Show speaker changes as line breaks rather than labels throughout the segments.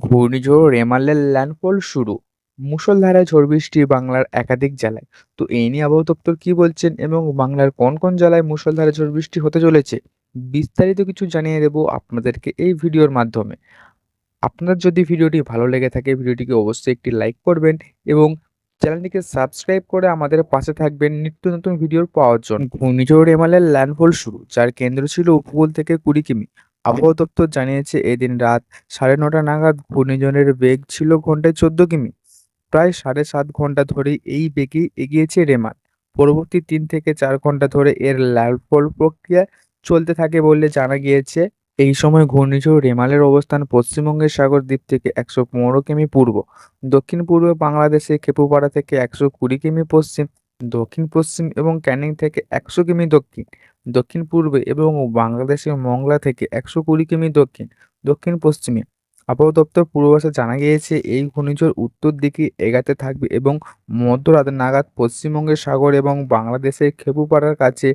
ঘূর্ণিঝড় রেমালের ল্যান্ডফল শুরু। মুষলধারায় ঝড় বৃষ্টি বাংলার একাধিক জেলায়। তো এই নিয়ে আবহাওয়া দপ্তর কি বলছেন এবং বাংলার কোন কোন জেলায় মুষলধারে ঝড় বৃষ্টি হতে চলেছে, বিস্তারিত কিছু জানিয়ে দেবো আপনাদেরকে এই ভিডিওর মাধ্যমে। আপনার যদি ভিডিওটি ভালো লেগে থাকে ভিডিওটিকে অবশ্যই একটি লাইক করবেন এবং চ্যানেলটিকে সাবস্ক্রাইব করে আমাদের পাশে থাকবেন নিত্য নতুন ভিডিও পাওয়ার জন্য। ঘূর্ণিঝড় রেমালের ল্যান্ডফল শুরু, যার কেন্দ্র ছিল উপকূল থেকে 20 কিমি। আবহাওয়া দপ্তর জানিয়েছে এদিন রাত 9:30 নাগাদ ঘূর্ণিঝড়ের বেগ ছিল ঘন্টায় 14 কিমি। প্রায় 7.5 ঘন্টা ধরে এই বেগে এগিয়েছে রেমাল। পরবর্তী 3 থেকে 4 ঘন্টা ধরে এর ল্যান্ডফল প্রক্রিয়া চলতে থাকে বলে জানা গিয়েছে। এই সময় ঘূর্ণিঝড় রেমালের অবস্থান পশ্চিমবঙ্গের সাগরদ্বীপ থেকে 115 কিমি পূর্ব, দক্ষিণ পূর্ব বাংলাদেশে খেপুপাড়া থেকে 120 কিমি পশ্চিম, দক্ষিণ পশ্চিম এবং ক্যানিং থেকে 100 কিমি দক্ষিণ, দক্ষিণ পূর্বে এবং বাংলাদেশের মংলা থেকে 120 কিমি দক্ষিণ, দক্ষিণ পশ্চিমে। আবহাওয়া দপ্তর পূর্বাভাসে জানা গিয়েছে এই ঘূর্ণিঝড় উত্তর দিকে এগাতে থাকবে এবং মধ্যরাত নাগাদ পশ্চিমবঙ্গের সাগর এবং বাংলাদেশের খেপুপাড়ার কাছে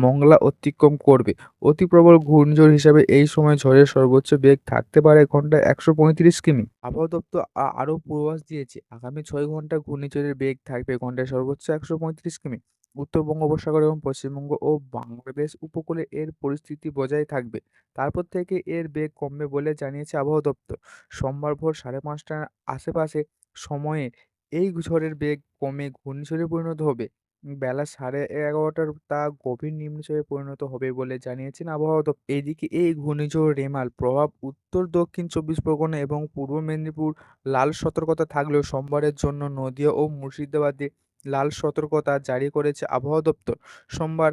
মংলা অতিক্রম করবে। অতি প্রবল ঘূর্ণিঝড় হিসাবে এই সময় ঝড়ের সর্বোচ্চ বেগ থাকতে পারে ঘন্টায় 135 কিমি। আবহাওয়া দপ্তর আরও পূর্বাভাস দিয়েছে আগামী 6 ঘন্টা ঘূর্ণিঝড়ের বেগ থাকবে ঘন্টায় সর্বোচ্চ 135 কিমি। উত্তর বঙ্গোপসাগর এবং পশ্চিমবঙ্গ ও বাংলাদেশ উপকূলে এর পরিস্থিতি বজায় থাকবে। তারপর থেকে এর বেগ কমবে বলে জানিয়েছে আবহাওয়া দপ্তর। সোমবার ভোর 5:30টার আশেপাশে সময়ে এই ঝড়ের বেগ কমে ঘূর্ণিঝড়ে পরিণত হবে। বেলা 11:30টার তা গভীর নিম্নচাপে পরিণত হবে বলে জানিয়েছেন আবহাওয়া দপ্তর। এদিকে এই ঘূর্ণিঝড় রেমাল প্রভাব উত্তর দক্ষিণ 24 পরগনা এবং পূর্ব মেদিনীপুর লাল সতর্কতা থাকলেও সোমবারের জন্য নদিয়া ও মুর্শিদাবাদে লাল সতর্কতা জারি করেছে আবহাওয়া দপ্তর। সোমবার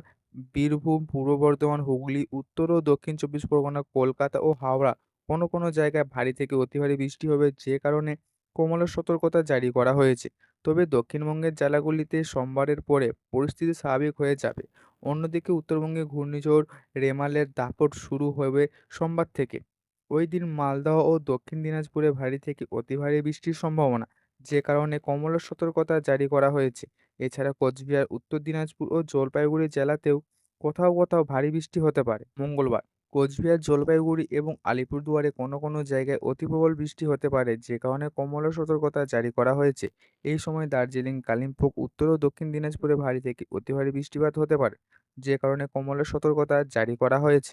বীরভূম, পূর্ব বর্ধমান, হুগলি, উত্তর ও দক্ষিণ 24 পরগনা, কলকাতা ও হাওড়া কোনো কোনো জায়গায় ভারী থেকে অতি ভারী বৃষ্টি হবে, যে কারণে কমলা সতর্কতা জারি করা হয়েছে। তবে দক্ষিণবঙ্গের জেলাগুলিতে সোমবারের পরে পরিস্থিতি স্বাভাবিক হয়ে যাবে। অন্যদিকে উত্তরবঙ্গে ঘূর্ণিঝড় রেমালের দাপট শুরু হবে সোমবার থেকে। ওই দিন মালদহ ও দক্ষিণ দিনাজপুরে ভারী থেকে অতি ভারী বৃষ্টির সম্ভাবনা, যে কারণে কমলা সতর্কতা জারি করা হয়েছে। এছাড়া কোচবিহার, উত্তর দিনাজপুর ও জলপাইগুড়ি জেলাতেও কোথাও কোথাও ভারী বৃষ্টি হতে পারে। মঙ্গলবার কোচবিহার, জলপাইগুড়ি এবং আলিপুরদুয়ারে কোনো কোনো জায়গায় অতি প্রবল বৃষ্টি হতে পারে, যে কারণে কমলা সতর্কতা জারি করা হয়েছে। এই সময় দার্জিলিং, কালিম্পং, উত্তর ও দক্ষিণ দিনাজপুরে ভারী থেকে অতি ভারী বৃষ্টিপাত হতে পারে, যে কারণে কমলা সতর্কতা জারি করা হয়েছে।